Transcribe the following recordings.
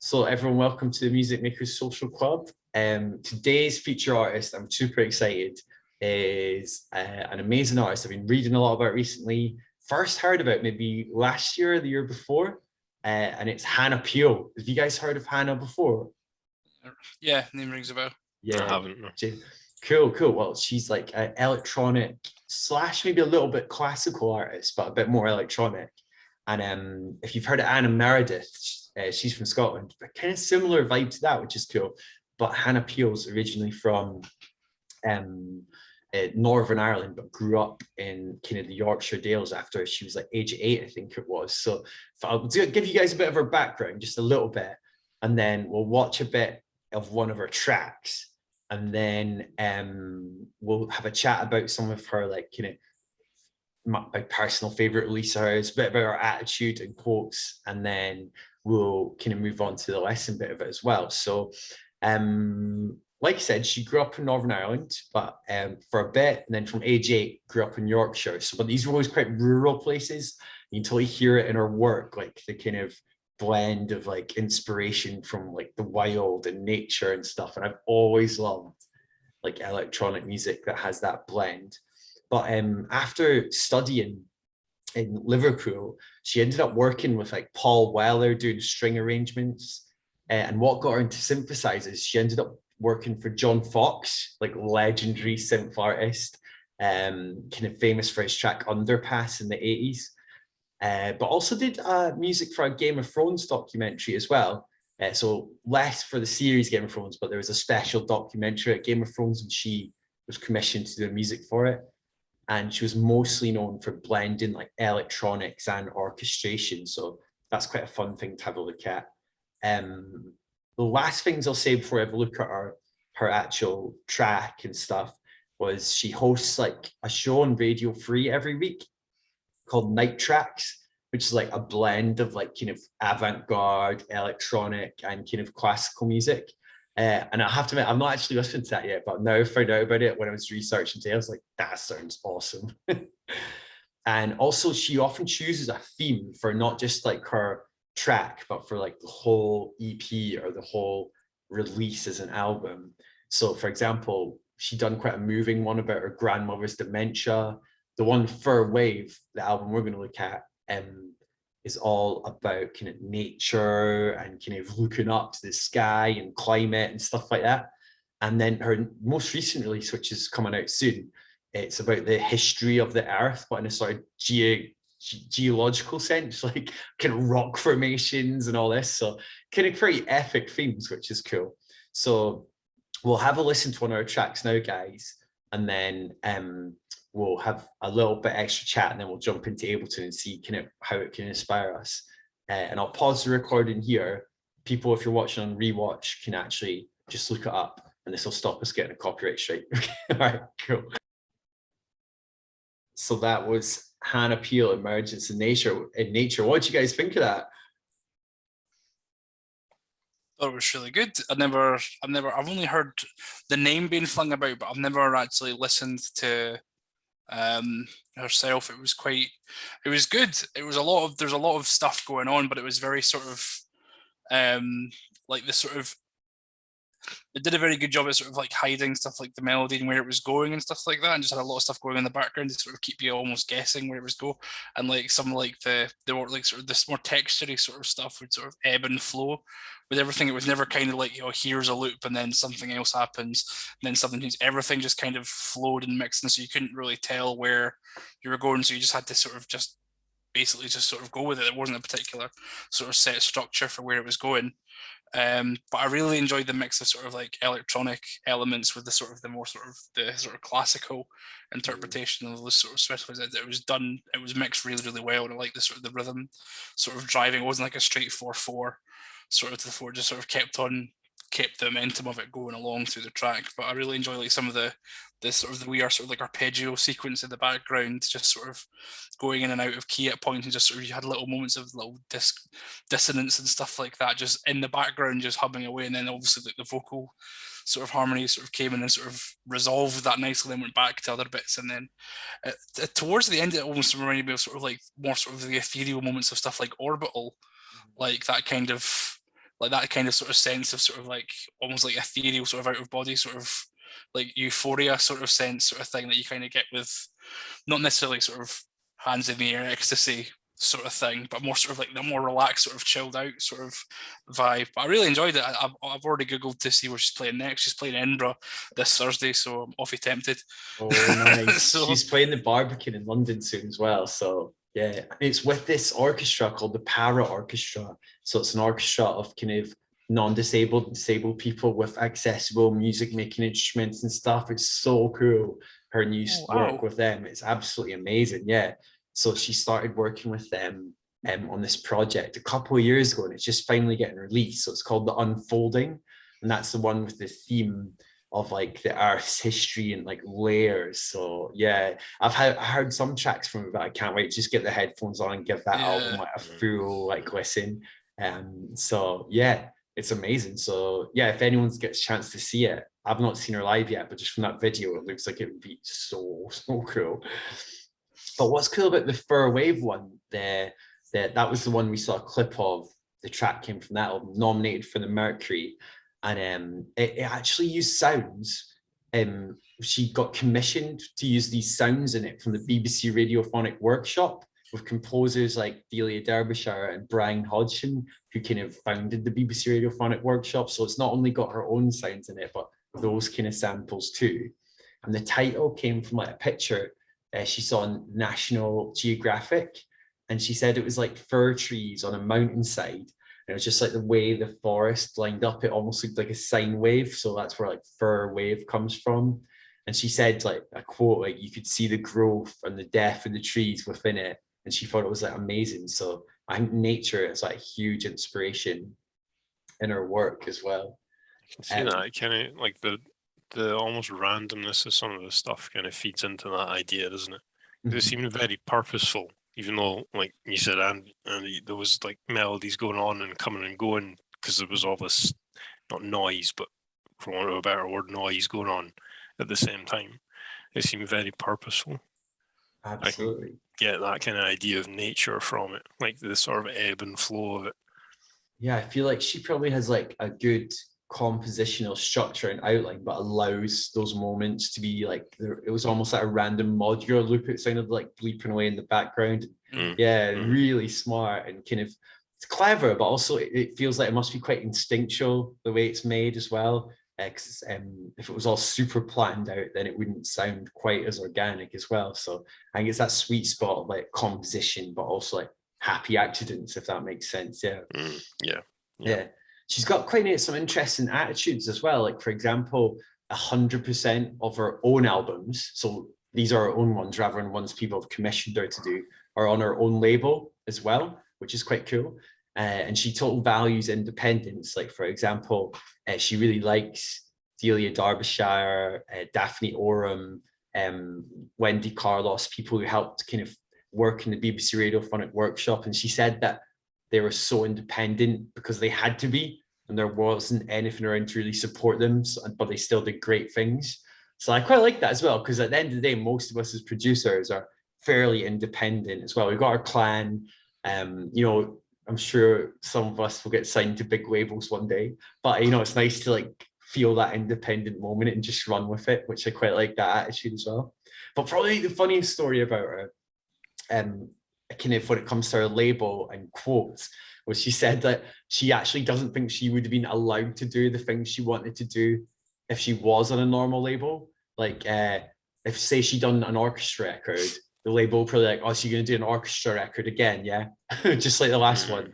So everyone, welcome to the Music Makers Social Club. Today's feature artist, I'm super excited, is an amazing artist I've been reading a lot about recently. First heard about maybe last year or the year before, and it's Hannah Peel. Have you guys heard of Hannah before? Yeah, name rings a bell. Yeah, I haven't. Cool. Well, she's like an electronic / maybe a little bit classical artist, but a bit more electronic. And if you've heard of Anna Meredith, she's from Scotland, but kind of similar vibe to that, which is cool. But Hannah Peel's originally from Northern Ireland, but grew up in kind of the Yorkshire Dales after she was like age 8, I think it was. So I'll give you guys a bit of her background, just a little bit, and then we'll watch a bit of one of her tracks, and then we'll have a chat about some of her like kind of my personal favorite release of hers, a bit about her attitude and quotes, and then we'll kind of move on to the lesson bit of it as well. So like I said, she grew up in Northern Ireland, but for a bit, and then from age 8 grew up in Yorkshire. So, but these were always quite rural places. You can totally hear it in her work, like the kind of blend of like inspiration from like the wild and nature and stuff. And I've always loved like electronic music that has that blend. But after studying in Liverpool, she ended up working with like Paul Weller doing string arrangements. And what got her into synthesizers, she ended up working for John Foxx, like legendary synth artist, kind of famous for his track Underpass in the 80s. But also did music for a Game of Thrones documentary as well. So less for the series Game of Thrones, but there was a special documentary at Game of Thrones and she was commissioned to do music for it. And she was mostly known for blending like electronics and orchestration. So that's quite a fun thing to have a look at. The last things I'll say before I have a look at her actual track and stuff was she hosts like a show on Radio Free every week called Night Tracks, which is like a blend of like kind of avant-garde, electronic, and kind of classical music. And I have to admit, I'm not actually listening to that yet, but now I found out about it when I was researching today. I was like, that sounds awesome. And also she often chooses a theme for not just like her track, but for like the whole EP or the whole release as an album. So for example, she done quite a moving one about her grandmother's dementia. The one Fur Wave, the album we're going to look at, is all about kind of nature and kind of looking up to the sky and climate and stuff like that. And then her most recent release, which is coming out soon, it's about the history of the Earth, but in a sort of geological sense, like kind of rock formations and all this. So kind of pretty epic themes, which is cool. So we'll have a listen to one of our tracks now, guys, and then we'll have a little bit extra chat, and then we'll jump into Ableton and see kind of how it can inspire us. And I'll pause the recording here. People, if you're watching on rewatch, can actually just look it up, and this will stop us getting a copyright strike. All right, cool. So that was Hannah Peel, Emergence in Nature. What do you guys think of that? Thought it was really good. I've only heard the name being flung about, but I've never actually listened to herself. It was good. There's a lot of stuff going on, but it was very sort of like the sort of, it did a very good job at sort of like hiding stuff like the melody and where it was going and stuff like that, and just had a lot of stuff going in the background to sort of keep you almost guessing where it was going. And like some like the more like sort of this more textury sort of stuff would sort of ebb and flow with everything. It was never kind of like, you know, here's a loop and then something else happens and then something changes. Everything just kind of flowed and mixed, and so you couldn't really tell where you were going, so you just had to sort of just basically just sort of go with it. It wasn't a particular sort of set structure for where it was going. But I really enjoyed the mix of sort of like electronic elements with the sort of the classical interpretation of the sort of specials. It was mixed really, really well. And I like the sort of the rhythm sort of driving. It wasn't like a straight 4/4 sort of to the 4, just sort of kept the momentum of it going along through the track. But I really enjoy like some of the sort of the we are sort of like arpeggio sequence in the background, just sort of going in and out of key at points, and just sort of you had little moments of little dissonance and stuff like that just in the background, just humming away. And then obviously like the vocal sort of harmony sort of came in and sort of resolved that nicely, then went back to other bits. And then towards the end, it almost reminded me of sort of like more sort of the ethereal moments of stuff like Orbital, like that kind of like that kind of sort of sense of sort of like almost like ethereal sort of out of body sort of like euphoria sort of sense sort of thing that you kind of get with not necessarily sort of hands in the air ecstasy sort of thing, but more sort of like the more relaxed sort of chilled out sort of vibe. But I really enjoyed it. I've already googled to see where she's playing next. She's playing Edinburgh this Thursday, so I'm awfully tempted. Oh, nice. So, she's playing the Barbican in London soon as well. So yeah, it's with this orchestra called the Para Orchestra. So it's an orchestra of kind of non-disabled and disabled people with accessible music making instruments and stuff. It's so cool. Her new work with them. It's absolutely amazing. Yeah. So she started working with them on this project a couple of years ago, and it's just finally getting released. So it's called The Unfolding, and that's the one with the theme of like the Earth's history and like layers. So yeah, I heard some tracks from it, but I can't wait to just get the headphones on and give that album like a full like listen. So yeah, it's amazing. So yeah, if anyone gets a chance to see it, I've not seen her live yet, but just from that video, it looks like it would be so cool. But what's cool about the Fur Wave one, that was the one we saw a clip of. The track came from that album, nominated for the Mercury, and it actually used sounds. She got commissioned to use these sounds in it from the BBC Radiophonic Workshop with composers like Delia Derbyshire and Brian Hodgson, who kind of founded the BBC Radiophonic Workshop. So it's not only got her own sounds in it, but those kind of samples too. And the title came from like a picture she saw on National Geographic, and she said it was like fir trees on a mountainside. And it was just like the way the forest lined up, it almost looked like a sine wave. So that's where like fir wave comes from. And she said, like a quote, like you could see the growth and the depth of the trees within it. And she thought it was like amazing. So I think nature is like a huge inspiration in her work as well. You can see that kind of like the almost randomness of some of the stuff kind of feeds into that idea, doesn't it? It seemed very purposeful, even though, like you said, and there was like melodies going on and coming and going because there was all this, not noise, but for want of a better word, noise going on at the same time. It seemed very purposeful. Absolutely. I can get that kind of idea of nature from it, like the sort of ebb and flow of it. Yeah, I feel like she probably has like a good compositional structure and outline, but allows those moments to be like it was almost like a random modular loop. It sounded like bleeping away in the background. Really smart and kind of it's clever, but also it feels like it must be quite instinctual the way it's made as well. Because if it was all super planned out, then it wouldn't sound quite as organic as well. So I think it's that sweet spot of like composition, but also like happy accidents, if that makes sense. Yeah. She's got quite some interesting attitudes as well. Like, for example, 100% of her own albums, so these are her own ones rather than ones people have commissioned her to do, are on her own label as well, which is quite cool. And she totally values independence. Like, for example, she really likes Delia Derbyshire, Daphne Oram, Wendy Carlos, people who helped kind of work in the BBC Radiophonic Workshop. And she said that they were so independent because they had to be, and there wasn't anything around to really support them, but they still did great things. So I quite like that as well, because at the end of the day, most of us as producers are fairly independent as well. We've got our clan, I'm sure some of us will get signed to big labels one day, but it's nice to like feel that independent moment and just run with it, which I quite like that attitude as well. But probably the funniest story about her, kind of when it comes to her label and quotes, was she said that she actually doesn't think she would have been allowed to do the things she wanted to do if she was on a normal label. Like if say she'd done an orchestra record, the label probably like, oh, so you're going to do an orchestra record again, yeah? Just like the last one.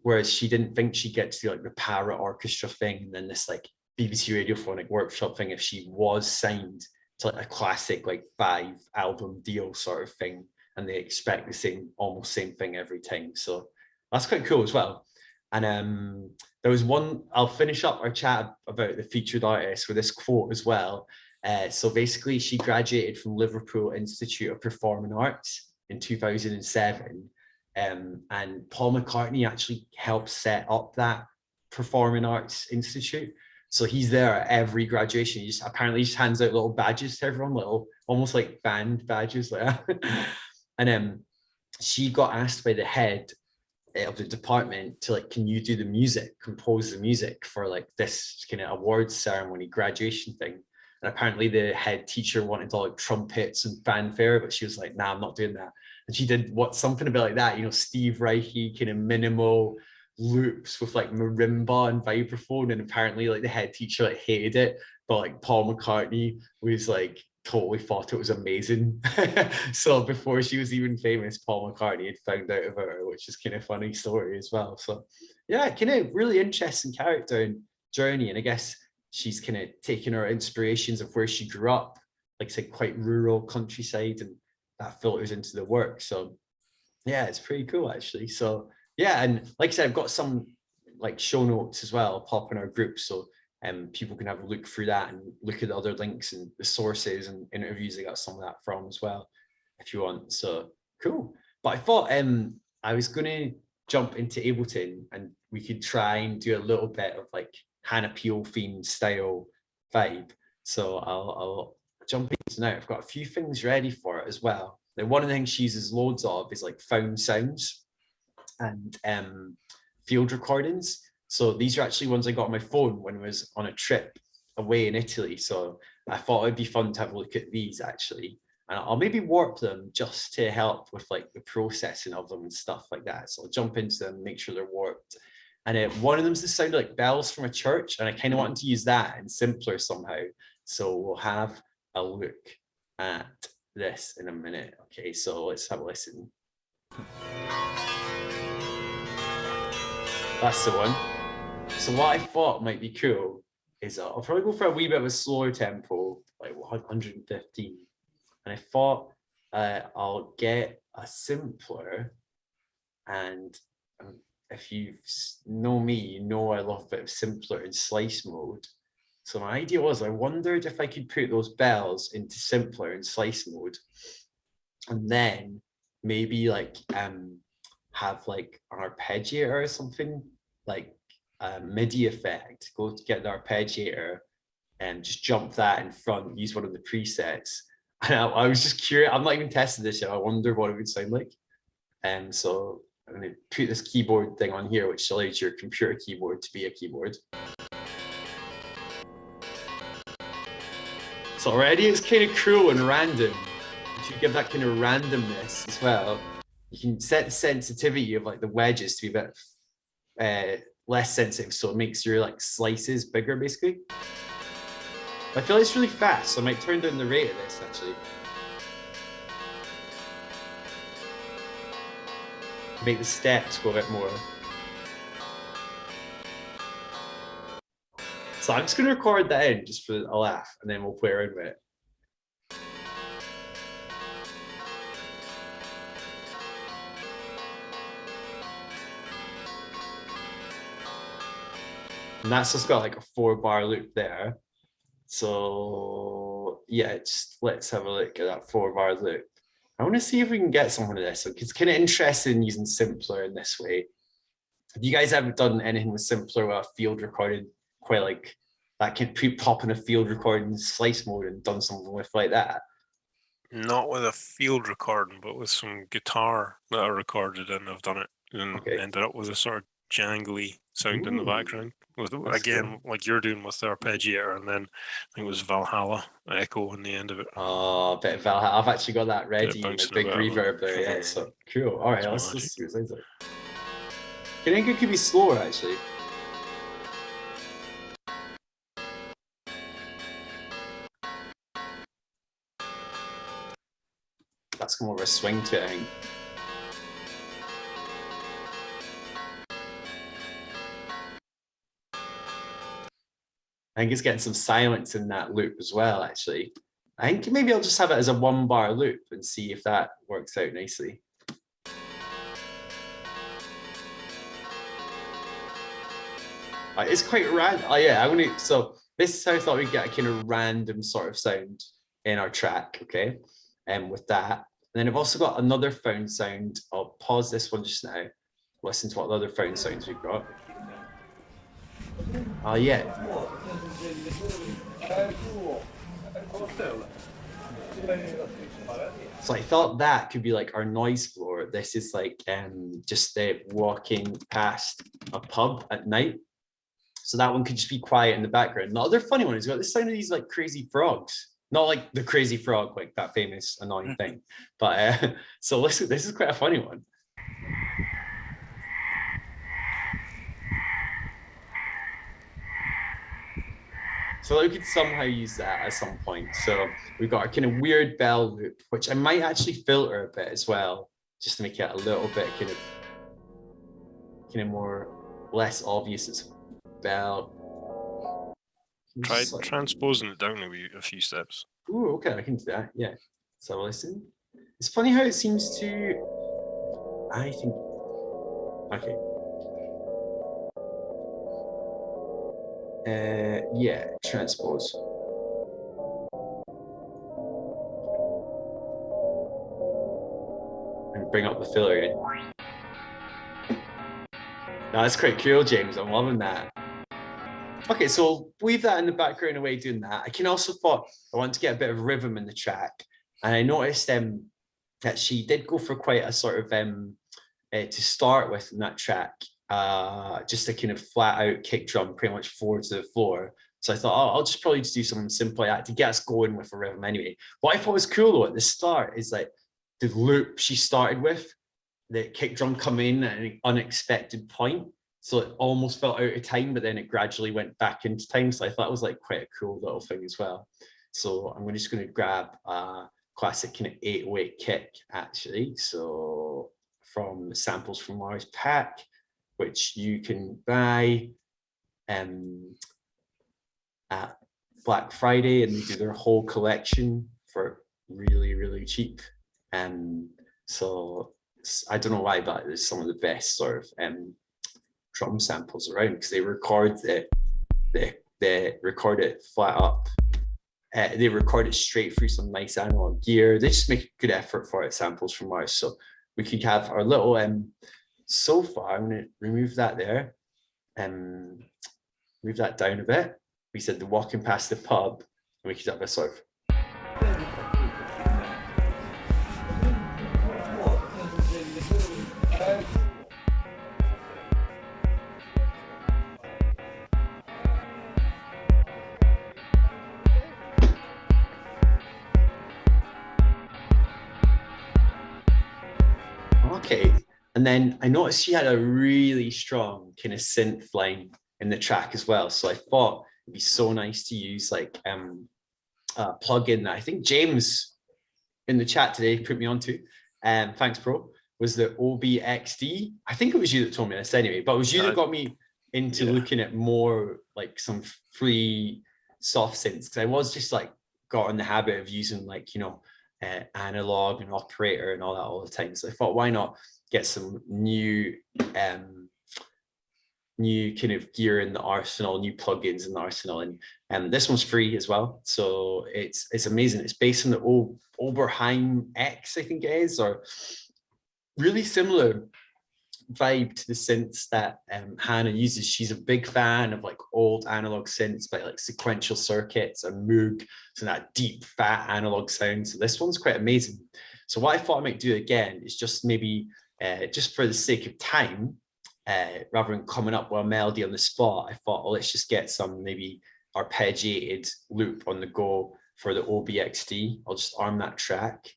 Whereas she didn't think she'd get to do like the Para orchestra thing and then this like BBC Radiophonic Workshop thing if she was signed to like a classic like 5-album deal sort of thing, and they expect the almost same thing every time. So that's quite cool as well. And there was one, I'll finish up our chat about the featured artist with this quote as well. So basically she graduated from Liverpool Institute of Performing Arts in 2007. And Paul McCartney actually helped set up that Performing Arts Institute. So he's there at every graduation. He apparently just hands out little badges to everyone, little, almost like band badges like that. And she got asked by the head of the department to like, can you do the music, compose the music for like this kind of awards ceremony, graduation thing? And apparently the head teacher wanted all like trumpets and fanfare, but she was like, nah, I'm not doing that. And she did something a bit like that, you know, Steve Reichy kind of minimal loops with like marimba and vibraphone. And apparently like the head teacher like hated it, but like Paul McCartney was like totally thought it was amazing. So before she was even famous, Paul McCartney had found out about her, which is kind of funny story as well. So yeah, kind of really interesting character and journey. And I guess she's kind of taken her inspirations of where she grew up, like I said, quite rural countryside, and that filters into the work. So yeah, it's pretty cool actually. So yeah, and like I said, I've got some like show notes as well, pop in our group, so people can have a look through that and look at the other links and the sources and interviews I got some of that from as well, if you want. So cool. But I thought I was going to jump into Ableton and we could try and do a little bit of like Hannah Peel themed style vibe. So I'll jump into now. I've got a few things ready for it as well. Now, one of the things she uses loads of is like found sounds and field recordings. So these are actually ones I got on my phone when I was on a trip away in Italy. So I thought it'd be fun to have a look at these actually. And I'll maybe warp them just to help with like the processing of them and stuff like that. So I'll jump into them, make sure they're warped. And one of them is the sound like bells from a church. And I kind of wanted to use that in simpler somehow. So we'll have a look at this in a minute. Okay, so let's have a listen. That's the one. So what I thought might be cool is I'll probably go for a wee bit of a slower tempo, like 115. And I thought I'll get a simpler. And if you know me, you know I love a bit of simpler in slice mode. So my idea was I wondered if I could put those bells into simpler in slice mode, and then maybe like have like an arpeggiator or something, like a MIDI effect, go to get the arpeggiator and just jump that in front, use one of the presets. And I was just curious, I'm not even testing this yet, I wonder what it would sound like. And so I'm going to put this keyboard thing on here, which allows your computer keyboard to be a keyboard. So already it's kind of cool and random. If you give that kind of randomness as well, you can set the sensitivity of like the wedges to be a bit less sensitive, so it makes your like slices bigger basically. I feel like it's really fast, so I might turn down the rate of this actually. Make the steps go a bit more. So I'm just going to record that in just for a laugh, and then we'll play around with it. And that's just got like a 4-bar loop there. So yeah, just let's have a look at that 4-bar loop. I want to see if we can get someone of this. Like, it's kind of interested in using simpler in this way. Have you guys ever done anything with simpler with a field recorded, quite like that can pop in a field recording slice mode and done something with like that? Not with a field recording, but with some guitar that I recorded and I've done it and ended up with a sort of jangly sound in the background. With again, cool. Like you're doing with the arpeggiator, and then I think it was Valhalla echo in the end of it. Oh, a bit of Valhalla. I've actually got that ready, a big reverb there. Yeah, so cool. All right, let's see what it sounds like. I think it could be slower actually. That's more of a swing to it, I think. I think it's getting some silence in that loop as well, actually. I think maybe I'll just have it as a 1-bar loop and see if that works out nicely. It's quite random. Oh yeah, so this is how I thought we'd get a kind of random sort of sound in our track, okay? And with that. And then I've also got another found sound. I'll pause this one just now. Listen to what the other found sounds we've got. Oh yeah. So I thought that could be like our noise floor. This is like just walking past a pub at night. So that one could just be quiet in the background. The other funny one is got the sound of these like crazy frogs. Not like the crazy frog, like that famous annoying thing. But so listen, this is quite a funny one. So we could somehow use that at some point. So we've got a kind of weird bell loop, which I might actually filter a bit as well, just to make it a little bit kind of more less obvious as bell. Try transposing it down a few steps. Ooh, okay, I can do that. Yeah. So listen. It's funny how it seems to. I think. Okay. Yeah, transpose. And bring up the filter in. That's quite cool, James. I'm loving that. Okay, so we'll leave that in the background away doing that. I can also thought I want to get a bit of rhythm in the track. And I noticed that she did go for quite a sort of to start with in that track. Just a kind of flat out kick drum, pretty much forward to the floor. So I thought, oh, I'll just probably just do something simple like that to get us going with a rhythm anyway. What I thought was cool though at the start is like the loop she started with, the kick drum come in at an unexpected point. So it almost felt out of time, but then it gradually went back into time. So I thought it was like quite a cool little thing as well. So I'm just going to grab a classic kind of 808 kick actually. So from the Samples from Mars pack, which you can buy at Black Friday, and they do their whole collection for really, really cheap. So I don't know why, but it's some of the best sort of drum samples around because they record they record it flat up. They record it straight through some nice analog gear. They just make a good effort for it. Samples from Mars, so we could have our little so far, I'm going to remove that there and move that down a bit. We said the walking past the pub, and we could have a sort of. Okay. And then I noticed she had a really strong kind of synth line in the track as well. So I thought it'd be so nice to use like a plugin that I think James in the chat today put me onto. Thanks, bro. Was the OBXD. I think it was you that told me this anyway, but it was you that got me into looking at more like some free soft synths. Because I was just like got in the habit of using like, you know, analog and operator and all that all the time. So I thought, why not get some new kind of gear in the arsenal, new plugins in the arsenal, and this one's free as well. So it's amazing. It's based on the Oberheim X, I think it is, or really similar vibe to the synths that Hannah uses. She's a big fan of like old analog synths, but like sequential circuits and Moog, so that deep fat analog sound. So this one's quite amazing. So what I thought I might do again is just maybe just for the sake of time, rather than coming up with a melody on the spot, I thought, well, let's just get some maybe arpeggiated loop on the go for the OBXD. I'll just arm that track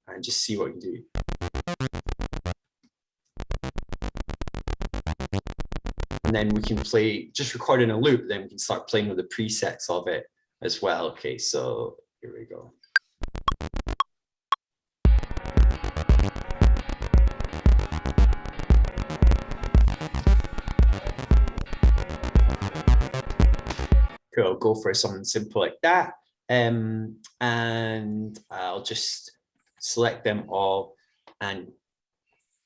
and just see what we can do. And then we can play, just record in a loop, then we can start playing with the presets of it as well. Okay, so here we go. Cool, I'll go for something simple like that. And I'll just select them all and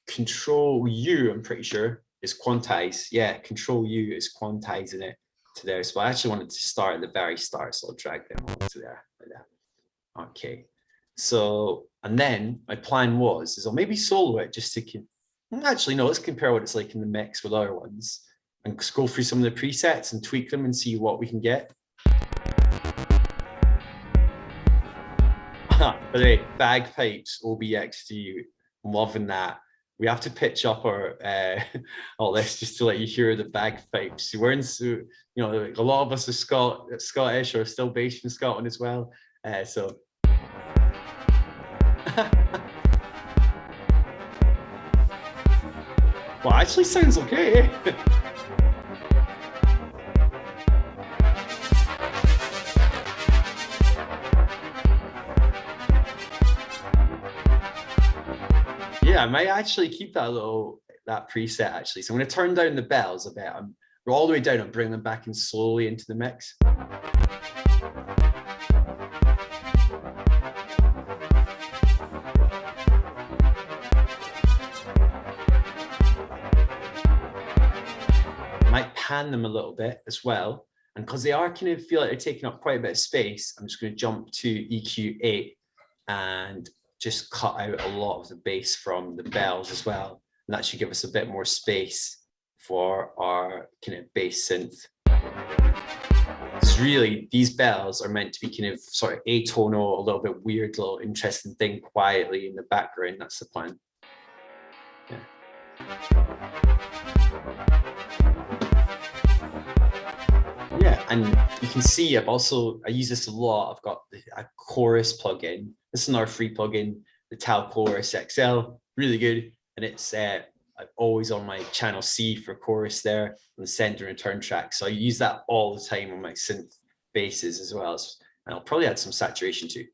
Control U, I'm pretty sure, is quantize. Yeah, Control U is quantizing it to there. So I actually wanted to start at the very start, so I'll drag them all to there like that. Okay, so and then my plan is I'll maybe solo it just to actually no, let's compare what it's like in the mix with other ones and just go through some of the presets and tweak them and see what we can get. By the way, bagpipes, OBXD, I'm loving that. We have to pitch up our all this just to let you hear the bagpipes. We're in, you know, like a lot of us are Scottish or still based in Scotland as well. So. Well, actually sounds okay. Yeah, I might actually keep that preset actually. So I'm going to turn down the bells a bit. We're all the way down and bring them back in slowly into the mix. Might pan them a little bit as well. And because they are kind of feel like they're taking up quite a bit of space, I'm just going to jump to EQ8 and just cut out a lot of the bass from the bells as well. And that should give us a bit more space for our kind of bass synth. Because really, these bells are meant to be kind of sort of atonal, a little bit weird, little interesting thing quietly in the background. That's the plan. Yeah. Yeah, and you can see I use this a lot. I've got a chorus plugin. This is another free plugin, the Tao Chorus XL, really good. And it's always on my channel C for chorus there, and the send and return track. So I use that all the time on my synth basses as well. And I'll probably add some saturation too.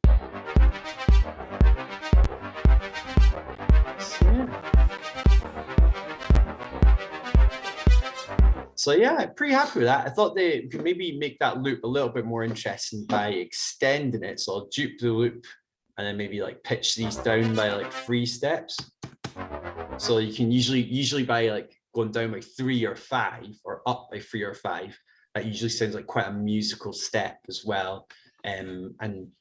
So yeah, pretty happy with that. I thought they could maybe make that loop a little bit more interesting by extending it. So I'll dupe the loop and then maybe like pitch these down by like 3 steps. So you can usually by like going down by 3 or 5 or up by 3 or 5, that usually sounds like quite a musical step as well. And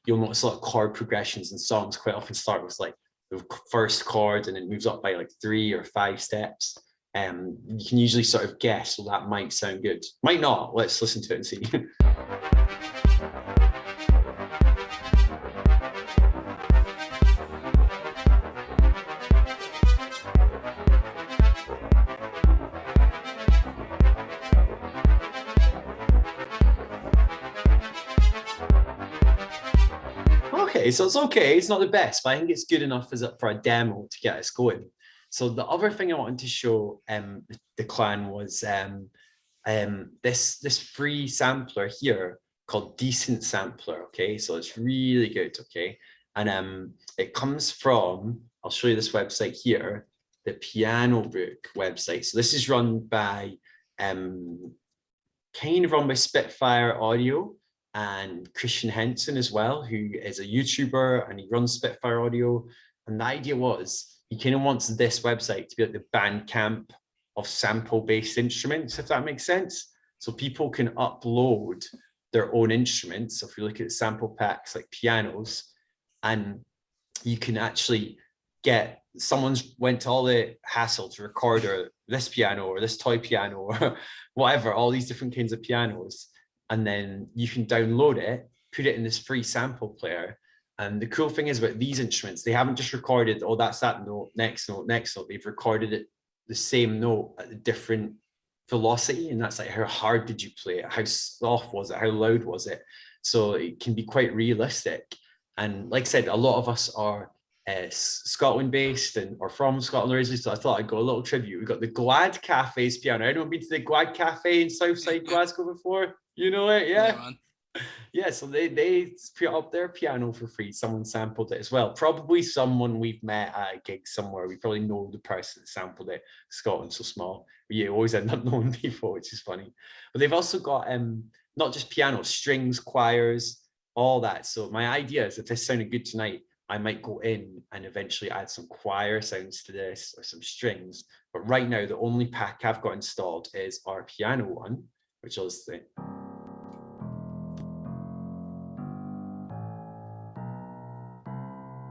you'll notice a lot of chord progressions in songs quite often start with like the first chord and it moves up by like 3 or 5 steps. You can usually sort of guess, well, that might sound good. Might not. Let's listen to it and see. Okay, so it's okay. It's not the best, but I think it's good enough for a demo to get us going. So the other thing I wanted to show the clan was this free sampler here called Decent Sampler. Okay, so it's really good. Okay, and it comes from, I'll show you this website here, the Piano Book website. So this is run by kind of run by Spitfire Audio and Christian Henson as well, who is a YouTuber and he runs Spitfire Audio. And the idea was, he kind of wants this website to be like the Bandcamp of sample-based instruments, if that makes sense. So people can upload their own instruments. So if you look at sample packs like pianos, and you can actually get, someone's went to all the hassle to record this piano or this toy piano or whatever, all these different kinds of pianos. And then you can download it, put it in this free sample player. And the cool thing is about these instruments, they haven't just recorded, oh, that's that note, next note, next note. They've recorded it the same note at a different velocity. And that's like, how hard did you play it? How soft was it? How loud was it? So it can be quite realistic. And like I said, a lot of us are Scotland based or from Scotland originally. So I thought I'd go a little tribute. We've got the Glad Cafe's piano. Anyone been to the Glad Cafe in Southside Glasgow before? You know it, yeah? Man. Yeah, so they put up their piano for free. Someone sampled it as well. Probably someone we've met at a gig somewhere. We probably know the person that sampled it. Scotland's so small. But you always end up knowing people, which is funny. But they've also got not just piano, strings, choirs, all that. So my idea is if this sounded good tonight, I might go in and eventually add some choir sounds to this or some strings. But right now, the only pack I've got installed is our piano one, which is the...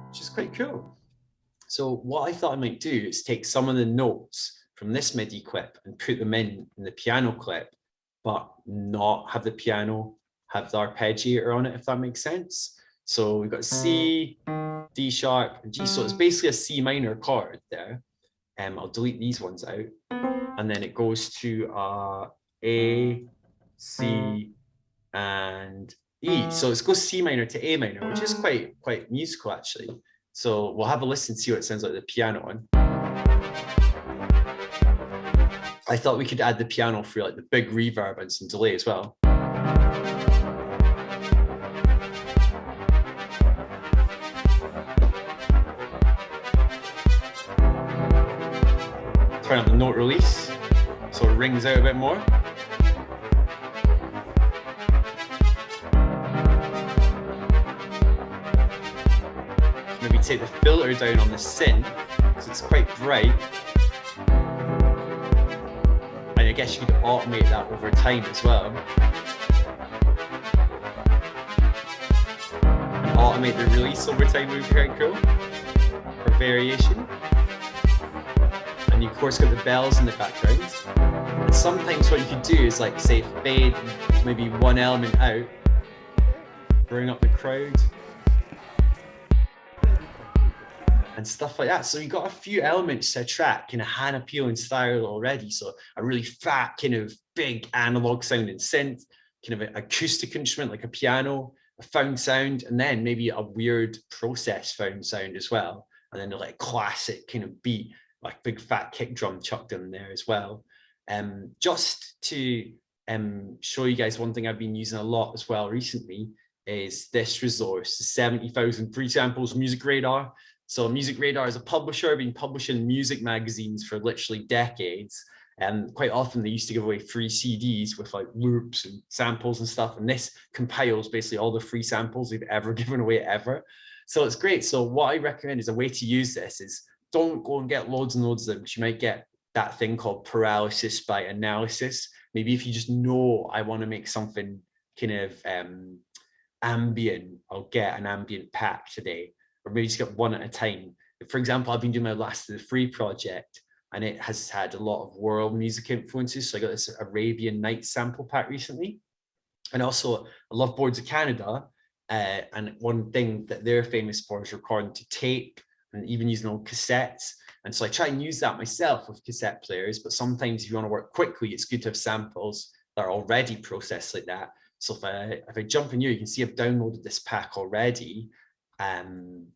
which is quite cool. So what I thought I might do is take some of the notes from this MIDI clip and put them in the piano clip, but not have the piano have the arpeggiator on it, if that makes sense. So we've got C, D sharp, and G. So it's basically a C minor chord there. I'll delete these ones out. And then it goes to A, C, and E. So it goes C minor to A minor, which is quite musical actually. So we'll have a listen, see what it sounds like the piano on. I thought we could add the piano for like the big reverb and some delay as well. Turn up the note release so it rings out a bit more. Maybe take the filter down on the synth because it's quite bright. And I guess you could automate that over time as well. And automate the release over time would be quite cool for variation. And you of course got the bells in the background. And sometimes what you could do is like say fade maybe one element out, bring up the crowd, and stuff like that. So you got a few elements to a track, kind of Hannah Peel style already. So a really fat, kind of big analog sounding synth, kind of an acoustic instrument like a piano, a found sound, and then maybe a weird process found sound as well. And then like classic kind of beat, like big fat kick drum chucked in there as well. Just to show you guys one thing I've been using a lot as well recently is this resource, the 70,000 pre-samples Music Radar. So Music Radar is a publisher, been publishing music magazines for literally decades. And quite often they used to give away free CDs with like loops and samples and stuff. And this compiles basically all the free samples they've ever given away ever. So it's great. So what I recommend is a way to use this is don't go and get loads and loads of them, because you might get that thing called paralysis by analysis. Maybe if you just know I want to make something kind of ambient, I'll get an ambient pack today, or maybe just get one at a time. For example, I've been doing my Last of the Free project, and it has had a lot of world music influences. So I got this Arabian Nights sample pack recently. And also I love Boards of Canada. And one thing that they're famous for is recording to tape and even using old cassettes. And so I try and use that myself with cassette players, but sometimes if you want to work quickly, it's good to have samples that are already processed like that. So if I jump in here, you can see I've downloaded this pack already. And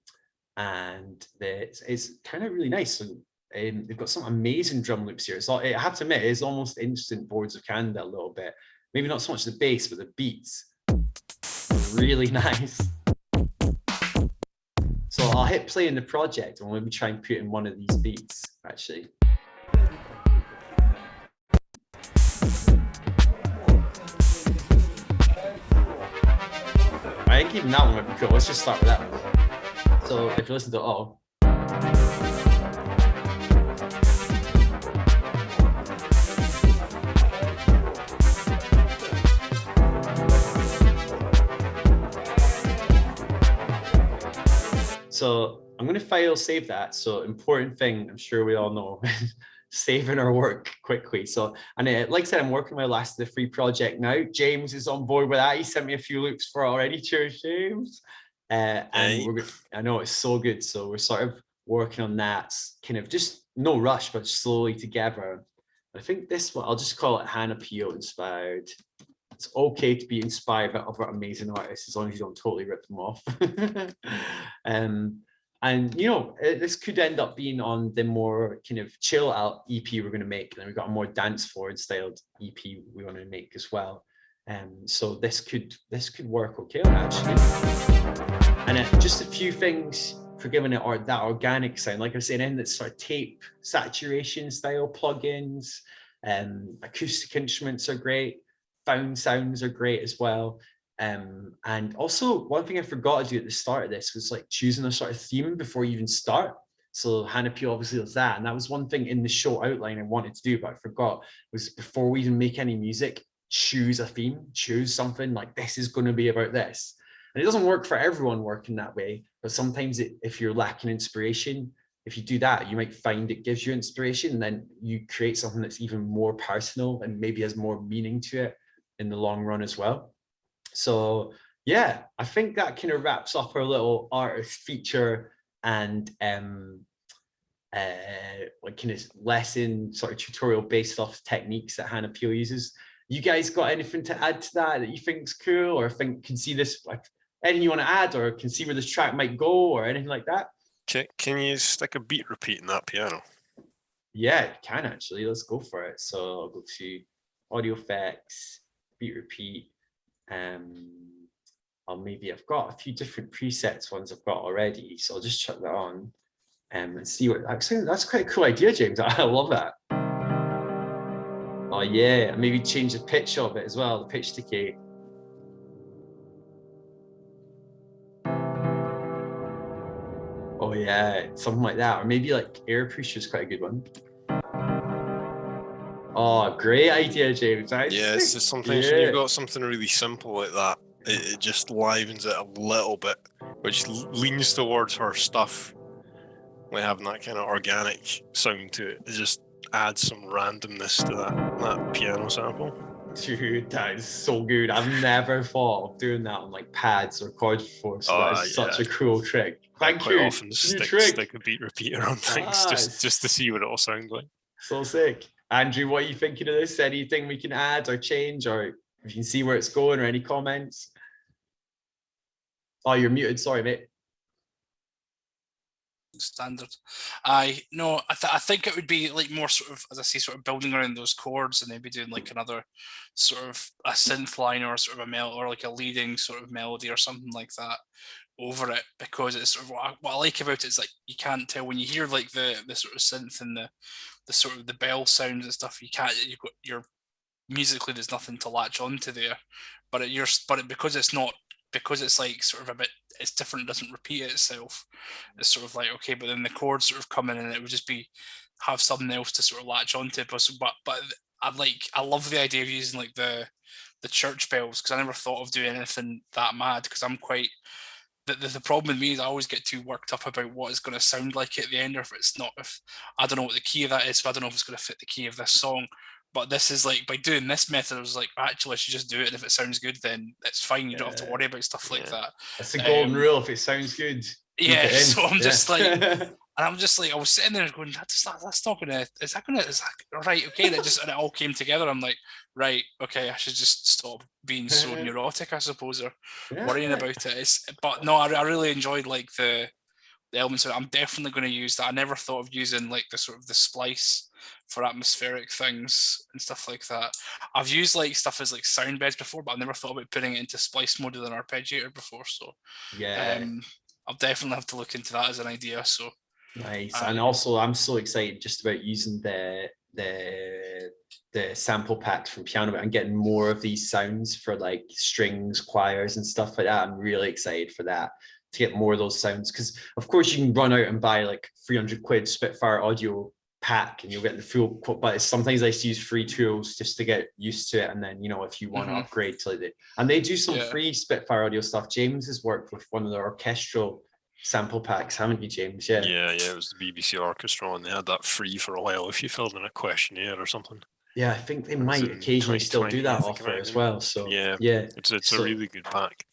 it's kind of really nice. So, they've got some amazing drum loops here. So I have to admit, it's almost instant Boards of Canada a little bit. Maybe not so much the bass, but the beats. Really nice. So I'll hit play in the project and we'll maybe try and put in one of these beats, actually. I think even that one might be cool. Let's just start with that one. So if you listen to it all. So I'm going to file save that. So important thing, I'm sure we all know, saving our work quickly. So, and like I said, I'm working my Last of the Free project now. James is on board with that. He sent me a few loops for it already. Cheers, James. And I know it's so good. So we're sort of working on that, kind of just no rush, but slowly together. I think this one, I'll just call it Hannah Peel inspired. It's okay to be inspired by other amazing artists as long as you don't totally rip them off. And you know, this could end up being on the more kind of chill out EP we're going to make, and then we've got a more dance forward styled EP we want to make as well. So this could work okay on it, actually. And just a few things for giving it that organic sound, like I was saying, in that sort of tape saturation style plugins. Acoustic instruments are great. Found sounds are great as well. And also one thing I forgot to do at the start of this was like choosing a sort of theme before you even start. So Hannah Peel obviously does that. And that was one thing in the show outline I wanted to do, but I forgot, was before we even make any music, choose a theme, choose something like this is going to be about this. And it doesn't work for everyone working that way, but sometimes if you're lacking inspiration, if you do that, you might find it gives you inspiration, and then you create something that's even more personal and maybe has more meaning to it in the long run as well. So yeah, I think that kind of wraps up our little artist feature and like kind of lesson sort of tutorial based off techniques that Hannah Peel uses. You guys got anything to add to that you think's cool, or think can see this, like anything you want to add, or can see where this track might go, or anything like that? Can you stick a beat repeat in that piano? Yeah, it can actually. Let's go for it. So I'll go to audio effects, beat repeat. I've got a few different presets ones I've got already, so I'll just chuck that on and see what. Actually, that's quite a cool idea, James. I love that. Oh yeah, maybe change the pitch of it as well, the pitch decay. Oh yeah, something like that, or maybe like air pressure is quite a good one. Oh, great idea, James. Yeah, it's just sometimes when you've got something really simple like that, it just livens it a little bit, which leans towards her stuff, like having that kind of organic sound to it. It just adds some randomness to that piano sample. Dude, that is so good. I've never thought of doing that on like pads or chords before, so that is such a cool trick. Thank you. I often stick a beat repeater on things just to see what it'll sound like. So sick. Andrew, what are you thinking of this? Anything we can add or change, or if you can see where it's going, or any comments? Oh, you're muted. Sorry, mate. Standard. I think it would be like more sort of, as I say, sort of building around those chords, and maybe doing like another sort of a synth line or sort of a melody, or like a leading sort of melody or something like that over it, because it's sort of what I like about it is like you can't tell when you hear like the sort of synth and the sort of the bell sounds and stuff. You're musically there's nothing to latch onto there, but because it's like sort of a bit, it's different, it doesn't repeat itself. It's sort of like, okay, but then the chords sort of come in and it would just be have something else to sort of latch onto. But I love the idea of using like the church bells, because I never thought of doing anything that mad, because I'm quite the problem with me is I always get too worked up about what it's going to sound like at the end, or if I don't know what the key of that is, so I don't know if it's going to fit the key of this song. But this is like, by doing this method, I was like, actually, I should just do it. And if it sounds good, then it's fine. You don't have to worry about stuff like that. That's the golden rule. If it sounds good, yeah. So I'm just like, and I'm just like, I was sitting there going, that's not gonna, is that right? Okay. And it all came together. I'm like, right, okay, I should just stop being so neurotic, I suppose, or worrying about it. But no, I really enjoyed like the elements of it. I'm definitely going to use that. I never thought of using like the sort of the splice for atmospheric things and stuff like that. I've used like stuff as like sound beds before, but I've never thought about putting it into splice mode with an arpeggiator before. So yeah, I'll definitely have to look into that as an idea. So nice. And also I'm so excited just about using the sample packs from Piano and getting more of these sounds for like strings, choirs and stuff like that. I'm really excited for that, to get more of those sounds, because of course you can run out and buy like 300 quid Spitfire audio pack and you'll get the full, but sometimes I used to use free tools just to get used to it, and then if you want to upgrade to like and they do some free Spitfire audio stuff. James has worked with one of their orchestral sample packs, haven't you, James? Yeah, it was the BBC Orchestra, and they had that free for a while if you filled in a questionnaire or something. Yeah, I think they might occasionally still do that offer as well. So yeah, it's a really good pack.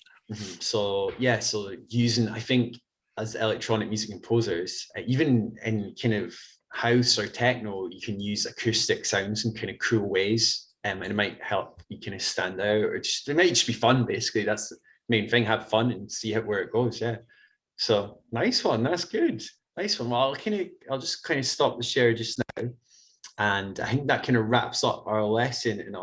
So using, I think, as electronic music composers, even in kind of house or techno, you can use acoustic sounds in kind of cool ways, and it might help you kind of stand out, or just it might just be fun. Basically, that's the main thing. Have fun and see where it goes. Yeah. So nice one. That's good. Nice one. Well, I'll just kind of stop the share just now, and I think that kind of wraps up our lesson in